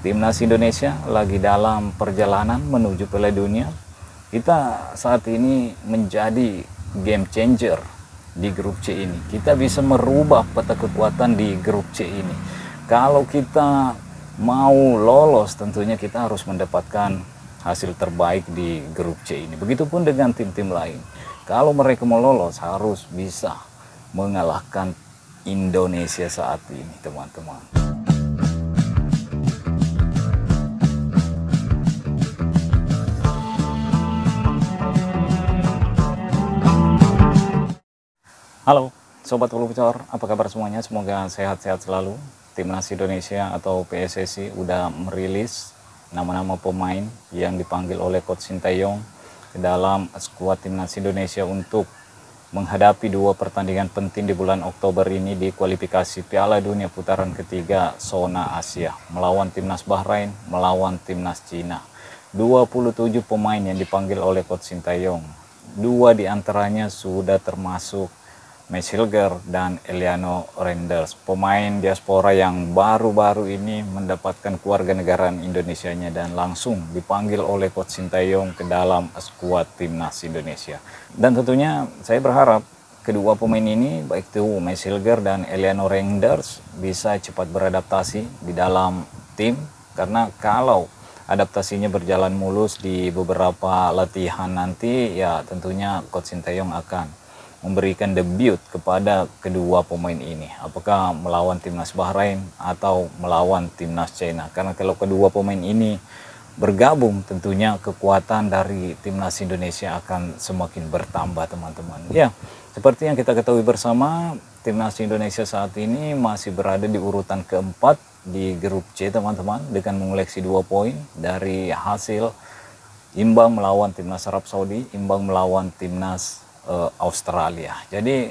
Timnas Indonesia lagi dalam perjalanan menuju Piala Dunia. Kita saat ini menjadi game changer di grup C ini. Kita bisa merubah peta kekuatan di grup C ini. Kalau kita mau lolos, tentunya kita harus mendapatkan hasil terbaik di grup C ini. Begitupun dengan tim-tim lain. Kalau mereka mau lolos, harus bisa mengalahkan Indonesia saat ini, teman-teman. Halo Sobat Pelupicor, apa kabar semuanya? Semoga sehat-sehat selalu. Timnas Indonesia atau PSSI udah merilis nama-nama pemain yang dipanggil oleh Coach Sintayong ke dalam skuad Timnas Indonesia untuk menghadapi dua pertandingan penting di bulan Oktober ini di kualifikasi Piala Dunia putaran ketiga zona Asia, melawan Timnas Bahrain, melawan Timnas Cina. 27 pemain yang dipanggil oleh Coach Sintayong. 2 diantaranya sudah termasuk Max Hilger dan Eliano Renders, pemain diaspora yang baru-baru ini mendapatkan kewarganegaraan Indonesianya dan langsung dipanggil oleh Coach Sintayong ke dalam skuad Timnas Indonesia. Dan tentunya saya berharap kedua pemain ini, baik itu Max Hilger dan Eliano Renders, bisa cepat beradaptasi di dalam tim, karena kalau adaptasinya berjalan mulus di beberapa latihan nanti, ya tentunya Coach Sintayong akan memberikan debut kepada kedua pemain ini, apakah melawan Timnas Bahrain atau melawan Timnas China. Karena kalau kedua pemain ini bergabung, tentunya kekuatan dari Timnas Indonesia akan semakin bertambah, teman-teman. Ya, seperti yang kita ketahui bersama, Timnas Indonesia saat ini masih berada di urutan keempat di grup C, teman-teman, dengan mengoleksi 2 poin dari hasil imbang melawan Timnas Arab Saudi, imbang melawan Timnas Australia. Jadi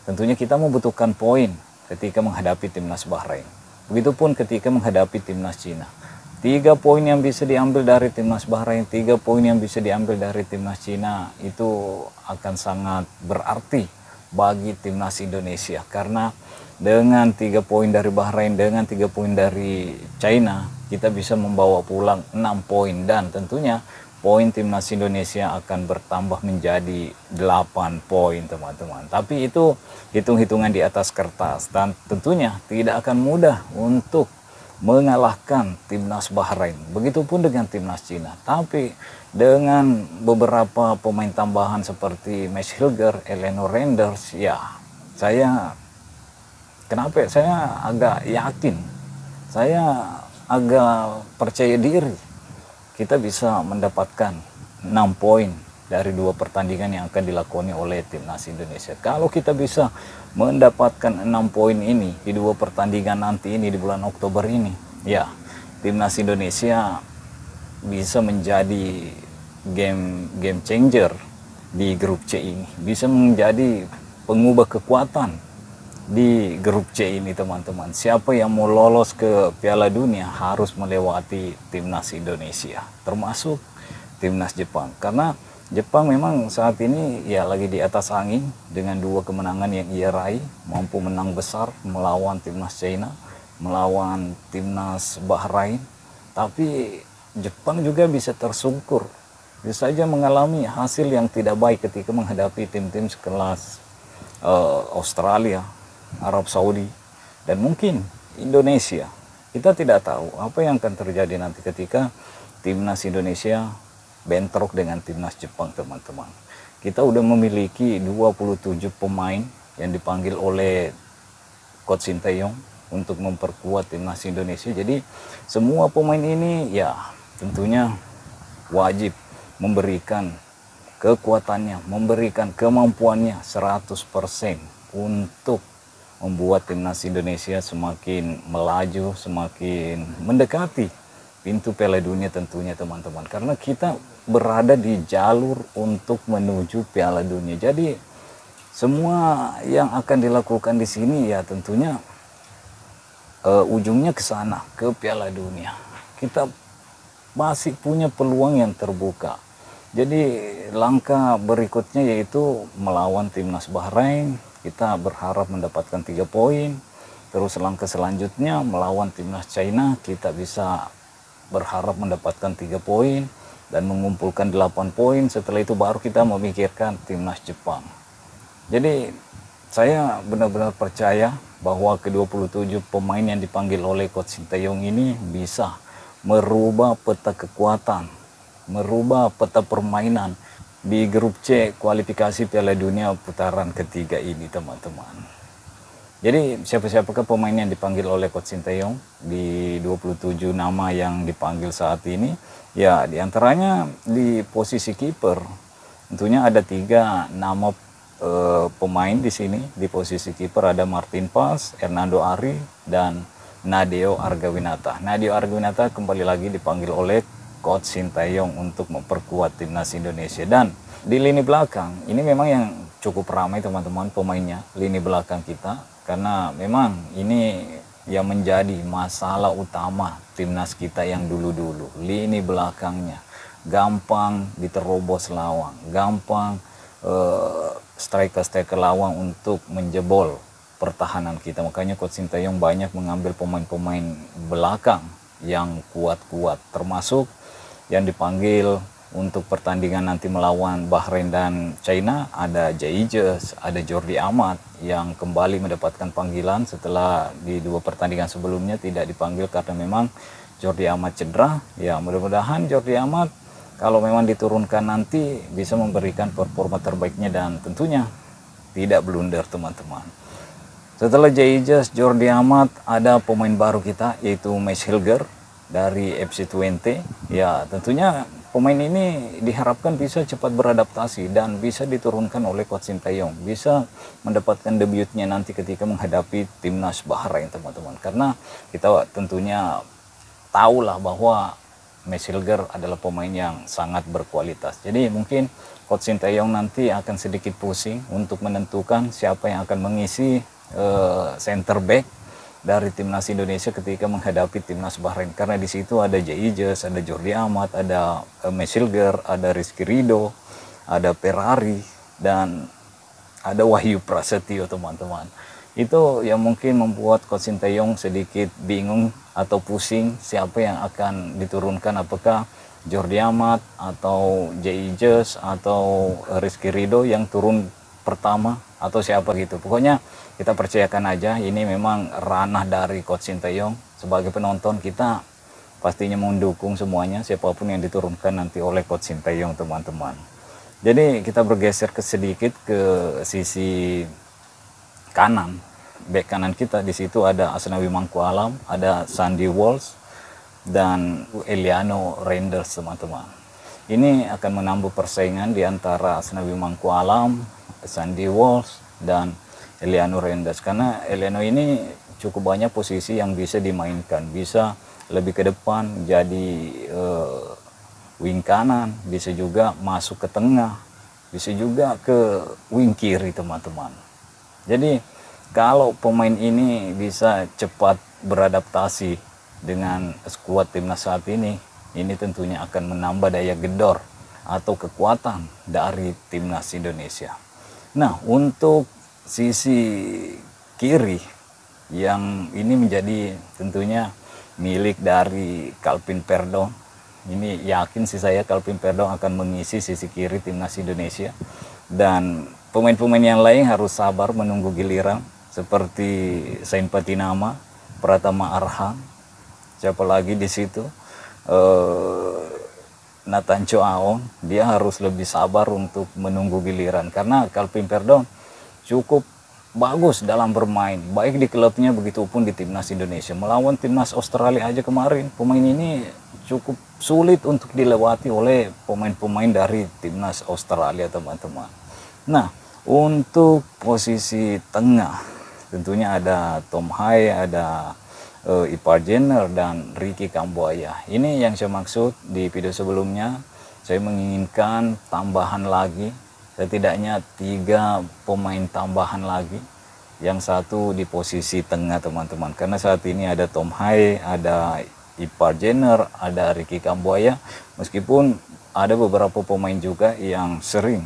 tentunya kita membutuhkan poin ketika menghadapi Timnas Bahrain. Begitupun ketika menghadapi Timnas Cina. 3 poin yang bisa diambil dari Timnas Bahrain, 3 poin yang bisa diambil dari Timnas Cina, itu akan sangat berarti bagi Timnas Indonesia. Karena dengan 3 poin dari Bahrain, dengan 3 poin dari China, kita bisa membawa pulang 6 poin. Dan tentunya poin Timnas Indonesia akan bertambah menjadi 8 poin, teman-teman. Tapi itu hitung-hitungan di atas kertas, dan tentunya tidak akan mudah untuk mengalahkan Timnas Bahrain. Begitupun dengan Timnas Cina. Tapi dengan beberapa pemain tambahan seperti Max Hilger, Eliano Renders, ya saya agak yakin, saya agak percaya diri kita bisa mendapatkan 6 poin dari 2 pertandingan yang akan dilakoni oleh Timnas Indonesia. Kalau kita bisa mendapatkan 6 poin ini di 2 pertandingan nanti ini di bulan Oktober ini, ya Timnas Indonesia bisa menjadi game changer di grup C ini, bisa menjadi pengubah kekuatan di grup C ini, teman-teman. Siapa yang mau lolos ke Piala Dunia harus melewati Timnas Indonesia, termasuk Timnas Jepang. Karena Jepang memang saat ini ya lagi di atas angin dengan 2 kemenangan yang ia raih, mampu menang besar melawan Timnas China, melawan Timnas Bahrain. Tapi Jepang juga bisa tersungkur, bisa saja mengalami hasil yang tidak baik ketika menghadapi tim-tim sekelas Australia, Arab Saudi, dan mungkin Indonesia. Kita tidak tahu apa yang akan terjadi nanti ketika Timnas Indonesia bentrok dengan Timnas Jepang, teman-teman. Kita udah memiliki 27 pemain yang dipanggil oleh Coach Sintayong untuk memperkuat Timnas Indonesia. Jadi semua pemain ini ya tentunya wajib memberikan kekuatannya, memberikan kemampuannya 100% untuk membuat Timnas Indonesia semakin melaju, semakin mendekati pintu Piala Dunia tentunya, teman-teman. Karena kita berada di jalur untuk menuju Piala Dunia. Jadi semua yang akan dilakukan di sini ya tentunya ujungnya ke sana, ke Piala Dunia. Kita masih punya peluang yang terbuka. Jadi langkah berikutnya yaitu melawan Timnas Bahrain. Kita berharap mendapatkan 3 poin. Terus langkah selanjutnya melawan Timnas China, kita bisa berharap mendapatkan 3 poin dan mengumpulkan 8 poin. Setelah itu baru kita memikirkan timnas Jepang. Jadi saya benar-benar percaya bahwa ke-27 pemain yang dipanggil oleh Coach Sinteyong ini bisa merubah peta kekuatan, merubah peta permainan di grup C kualifikasi Piala Dunia putaran ketiga ini, teman-teman. Jadi siapa-siapakah pemain yang dipanggil oleh Coach Sinteyong di 27 nama yang dipanggil saat ini? Ya, diantaranya di posisi kiper. Tentunya ada 3 nama pemain di sini. Di posisi kiper ada Martin Pas, Hernando Ari, dan Nadeo Argawinata. Nadeo Argawinata kembali lagi dipanggil oleh Coach Sinteyong untuk memperkuat timnas Indonesia. Dan di lini belakang ini memang yang cukup ramai, teman-teman, pemainnya lini belakang kita, karena memang ini yang menjadi masalah utama timnas kita yang dulu-dulu. Lini belakangnya gampang diterobos lawang, gampang striker-striker lawang untuk menjebol pertahanan kita. Makanya Coach Sinteyong banyak mengambil pemain-pemain belakang yang kuat-kuat, termasuk yang dipanggil untuk pertandingan nanti melawan Bahrain dan China. Ada Jaijers, ada Jordi Amat yang kembali mendapatkan panggilan setelah di 2 pertandingan sebelumnya tidak dipanggil karena memang Jordi Amat cedera. Ya, mudah-mudahan Jordi Amat kalau memang diturunkan nanti bisa memberikan performa terbaiknya dan tentunya tidak blunder, teman-teman. Setelah Jaijers, Jordi Amat, ada pemain baru kita yaitu Mesh Hilger dari FC Twente. Ya, tentunya pemain ini diharapkan bisa cepat beradaptasi dan bisa diturunkan oleh Coach Sinteyong, bisa mendapatkan debutnya nanti ketika menghadapi timnas Bahrain, teman-teman. Karena kita tentunya tahulah bahwa Mesh Hilger adalah pemain yang sangat berkualitas. Jadi mungkin Coach Sinteyong nanti akan sedikit pusing untuk menentukan siapa yang akan mengisi center back dari timnas Indonesia ketika menghadapi timnas Bahrain, karena di situ ada Jaijers, ada Jordi Amat, ada Mesh Hilger, ada Rizky Ridho, ada Ferrari, dan ada Wahyu Prasetyo, teman-teman. Itu yang mungkin membuat Coach Sinteyong sedikit bingung atau pusing siapa yang akan diturunkan, apakah Jordi Amat atau Jaijers atau Rizky Ridho yang turun pertama atau siapa gitu. Pokoknya kita percayakan aja, ini memang ranah dari Coach Sinteyong. Sebagai penonton kita pastinya mendukung semuanya, siapapun yang diturunkan nanti oleh Coach Sinteyong, teman-teman. Jadi kita bergeser sedikit ke sisi kanan, bek kanan kita. Di situ ada Asnawi Mangkualam, ada Sandy Walsh, dan Eliano Reinders, teman-teman. Ini akan menambah persaingan di antara Asnawi Mangkualam, Sandy Walsh, dan Eliano Reinders, karena Eliano ini cukup banyak posisi yang bisa dimainkan, bisa lebih ke depan jadi wing kanan, bisa juga masuk ke tengah, bisa juga ke wing kiri, teman-teman. Jadi kalau pemain ini bisa cepat beradaptasi dengan skuad timnas saat ini tentunya akan menambah daya gedor atau kekuatan dari timnas Indonesia. Nah, untuk sisi kiri yang ini menjadi tentunya milik dari Calvin Perdon. Ini yakin sih saya Calvin Perdon akan mengisi sisi kiri timnas Indonesia, dan pemain-pemain yang lain harus sabar menunggu giliran seperti Sain Patinama, Pratama Arhan, siapa lagi di situ, Nathan Choaon. Dia harus lebih sabar untuk menunggu giliran karena Calvin Perdon cukup bagus dalam bermain, baik di klubnya begitupun di timnas Indonesia. Melawan timnas Australia aja kemarin, pemain ini cukup sulit untuk dilewati oleh pemain-pemain dari timnas Australia, teman-teman. Nah, untuk posisi tengah tentunya ada Tom Hai, ada Ipar Jenner, dan Ricky Kambuaya. Ini yang saya maksud di video sebelumnya. Saya menginginkan tambahan lagi, setidaknya 3 pemain tambahan lagi. Yang satu di posisi tengah, teman-teman, karena saat ini ada Tom Hai, ada Ipar Jenner, ada Ricky Kambuaya. Meskipun ada beberapa pemain juga yang sering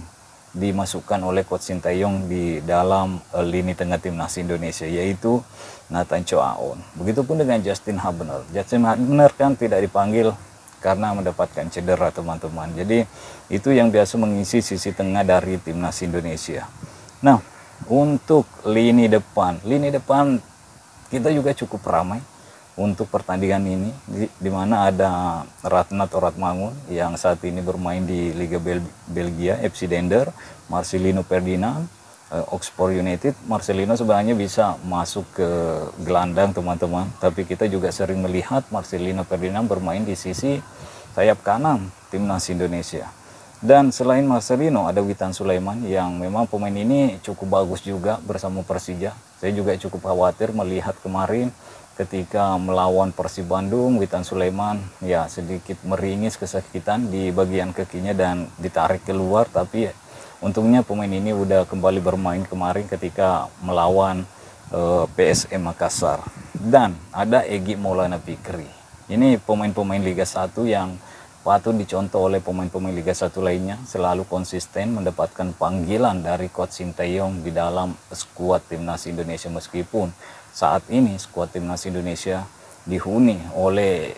dimasukkan oleh Coach Sintayong di dalam lini tengah timnas Indonesia, yaitu Nathan Chow Aon. Begitupun dengan Justin Hubner. Justin Hubner kan tidak dipanggil karena mendapatkan cedera, teman-teman. Jadi itu yang biasa mengisi sisi tengah dari timnas Indonesia. Nah, untuk lini depan kita juga cukup ramai untuk pertandingan ini, di mana ada Ratnat Oratmangun yang saat ini bermain di Liga Belgia, FC Dender, Marcelino Ferdinand, Oxford United. Marcelino sebenarnya bisa masuk ke gelandang, teman-teman, tapi kita juga sering melihat Marcelino Ferdinand bermain di sisi sayap kanan timnas Indonesia. Dan selain Marcelino ada Witan Sulaiman yang memang pemain ini cukup bagus juga bersama Persija. Saya juga cukup khawatir melihat kemarin ketika melawan Persib Bandung, Witan Sulaiman ya sedikit meringis kesakitan di bagian kakinya dan ditarik keluar, tapi untungnya pemain ini udah kembali bermain kemarin ketika melawan PSM Makassar. Dan ada Egy Maulana Fikri. Ini pemain-pemain Liga 1 yang patut dicontoh oleh pemain-pemain Liga 1 lainnya, selalu konsisten mendapatkan panggilan dari Coach Sintayong di dalam skuad timnas Indonesia, meskipun saat ini skuad timnas Indonesia dihuni oleh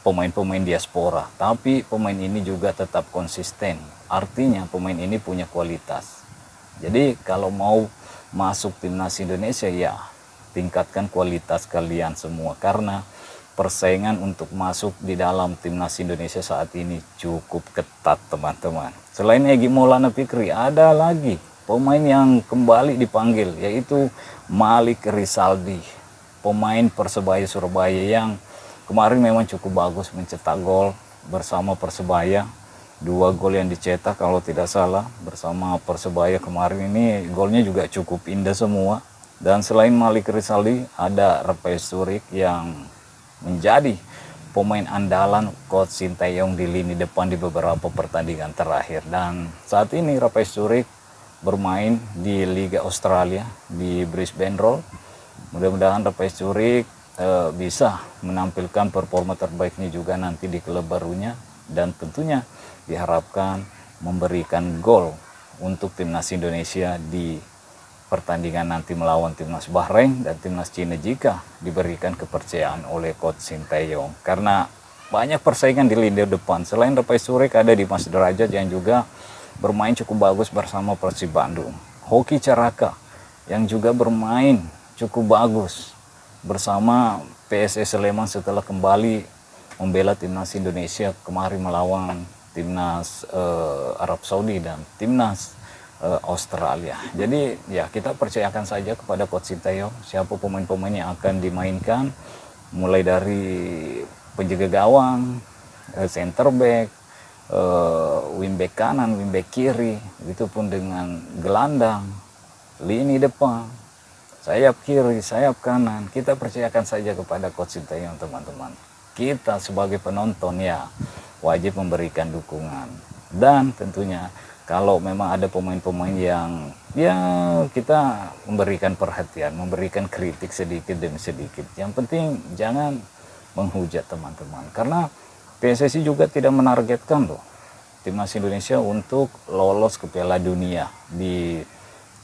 pemain-pemain diaspora, tapi pemain ini juga tetap konsisten. Artinya pemain ini punya kualitas. Jadi kalau mau masuk timnas Indonesia, ya tingkatkan kualitas kalian semua, karena persaingan untuk masuk di dalam timnas Indonesia saat ini cukup ketat, teman-teman. Selain Egy Maulana Fikri, ada lagi pemain yang kembali dipanggil, yaitu Malik Rizaldi, pemain Persebaya Surabaya yang kemarin memang cukup bagus mencetak gol bersama Persebaya. 2 gol yang dicetak kalau tidak salah bersama Persebaya kemarin ini, golnya juga cukup indah semua. Dan selain Malik Rizaldi, ada Rafael Struijk yang menjadi pemain andalan Coach Sintayong di lini depan di beberapa pertandingan terakhir. Dan saat ini Rafael Struijk bermain di Liga Australia di Brisbane Roar. Mudah-mudahan Rafael Struijk bisa menampilkan performa terbaiknya juga nanti di klub barunya, dan tentunya diharapkan memberikan gol untuk timnas Indonesia di pertandingan nanti melawan timnas Bahrain dan timnas Cina jika diberikan kepercayaan oleh Coach Sintayong. Karena banyak persaingan di lini depan. Selain Rafael Struijk ada Dimas Derajat yang juga bermain cukup bagus bersama Persib Bandung. Hoki Caraka yang juga bermain cukup bagus bersama PSS Sleman setelah kembali membela timnas Indonesia kemarin melawan timnas Arab Saudi dan timnas Australia. Jadi ya kita percayakan saja kepada Coach Sintayong siapa pemain-pemain yang akan dimainkan, mulai dari penjaga gawang, center back, wingback kanan, wingback kiri, begitupun dengan gelandang, lini depan, sayap kiri, sayap kanan. Kita percayakan saja kepada Coach Sintayong, teman-teman. Kita sebagai penonton ya wajib memberikan dukungan, dan tentunya kalau memang ada pemain-pemain yang ya kita memberikan perhatian, memberikan kritik sedikit demi sedikit. Yang penting jangan menghujat, teman-teman, karena PSSI juga tidak menargetkan loh timnas Indonesia untuk lolos ke Piala Dunia di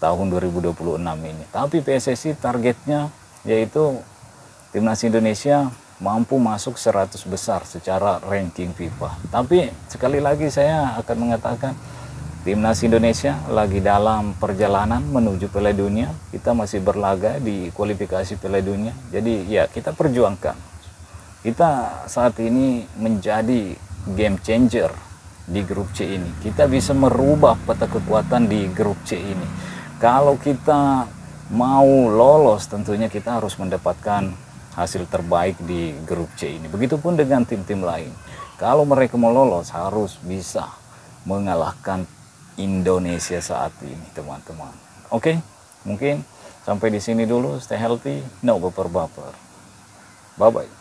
tahun 2026 ini. Tapi PSSI targetnya yaitu timnas Indonesia mampu masuk 100 besar secara ranking FIFA. Tapi sekali lagi saya akan mengatakan timnas Indonesia lagi dalam perjalanan menuju Piala Dunia. Kita masih berlaga di kualifikasi Piala Dunia. Jadi ya kita perjuangkan. Kita saat ini menjadi game changer di grup C ini. Kita bisa merubah peta kekuatan di grup C ini. Kalau kita mau lolos, tentunya kita harus mendapatkan hasil terbaik di grup C ini. Begitupun dengan tim-tim lain. Kalau mereka mau lolos, harus bisa mengalahkan Indonesia saat ini, teman-teman. Oke, mungkin sampai di sini dulu. Stay healthy, no baper-baper. Bye-bye.